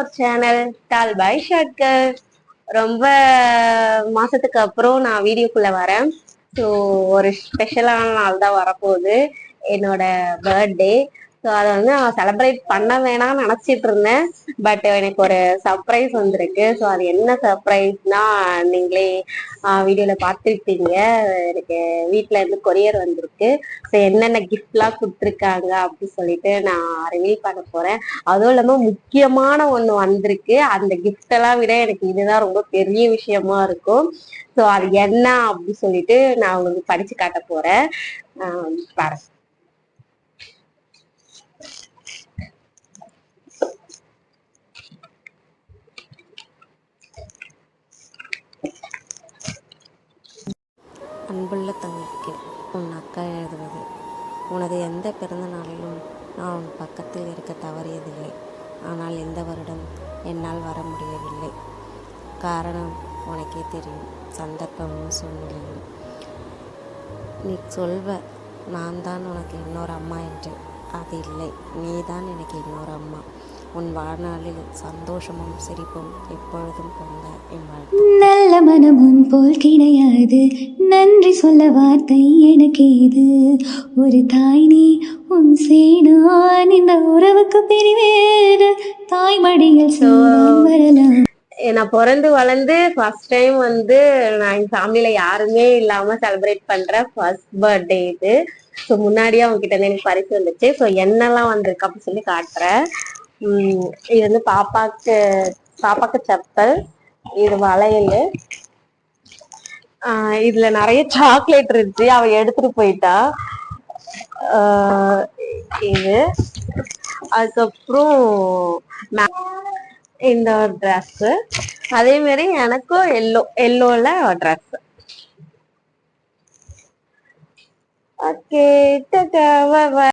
Our channel doll by ஷட்கர். ரொம்ப மாசத்துக்கு அப்புறம் நான் வீடியோக்குள்ள வரேன். ஸோ ஒரு ஸ்பெஷலான நாள் தான் வரப்போகுது, என்னோட பர்த்டே. ஸோ அதை வந்து நான் செலிப்ரேட் பண்ண வேணாம்னு நினச்சிட்டு இருந்தேன். பட் எனக்கு ஒரு சர்ப்ரைஸ் வந்திருக்கு. ஸோ அது என்ன சர்ப்ரைஸ்னா நீங்களே வீடியோவில் பார்த்துருப்பீங்க. எனக்கு வீட்டில் இருந்து கொரியர் வந்திருக்கு. ஸோ என்னென்ன கிஃப்ட்லாம் கொடுத்துருக்காங்க அப்படின்னு சொல்லிட்டு நான் ரிவீல் பண்ண போகிறேன். அதுவும் இல்லாமல் முக்கியமான ஒன்று வந்திருக்கு. அந்த கிஃப்டெல்லாம் விட எனக்கு இதுதான் ரொம்ப பெரிய விஷயமா இருக்கும். ஸோ அது என்ன அப்படின்னு சொல்லிட்டு நான் உங்களுக்கு படிச்சு காட்ட போறேன். பாருங்க. அன்புள்ள தங்கைக்கு உன் அக்கா எழுதுவது. உனது எந்த பிறந்த நாளிலும் நான் உன் பக்கத்தில் இருக்க தவறியதில்லை. ஆனால் இந்த வருடம் என்னால் வர முடியவில்லை. காரணம் உனக்கே தெரியும், சந்தர்ப்பமும் சூழ்நிலையும். நீ சொல்வ நான் தான் உனக்கு இன்னொரு அம்மா என்று. அது இல்லை, நீ தான் எனக்கு இன்னொரு அம்மா. உன் வாழ்நாளில் சந்தோஷமும் சிரிப்பும் எப்பொழுதும் பொங்க என் வாழ்க்கை. நல்ல மனம் உன் போல் கிடையாது, நன்றி சொல்ல வார்த்தை எனக்கு இது. ஒரு தாய் நீ உன் சேனான், இந்த உறவுக்கு பிரிவேறு. தாய் மடியில் வரலாம். நான் பிறந்து வளர்ந்து ஃபர்ஸ்ட் டைம் வந்து நான் என் ஃபேமிலியில யாருமே இல்லாம செலிப்ரேட் பண்ற ஃபர்ஸ்ட் பர்த்டே இது. ஸோ முன்னாடியே அவங்க கிட்ட இருந்து எனக்கு பரிசு வந்துச்சு. ஸோ என்னெல்லாம் வந்திருக்கு அப்படின்னு சொல்லி காட்டுறேன். இது வந்து பாப்பாக்கு செப்பல், இது வளையல், இதுல நிறைய சாக்லேட் இருந்துச்சு, அவ எடுத்துட்டு போயிட்டா. இது அதுக்கப்புறம் இந்த ஒரு ட்ரெஸ், அதே மாதிரி எனக்கும் எல்லோல ட்ரெஸ். ஓகே,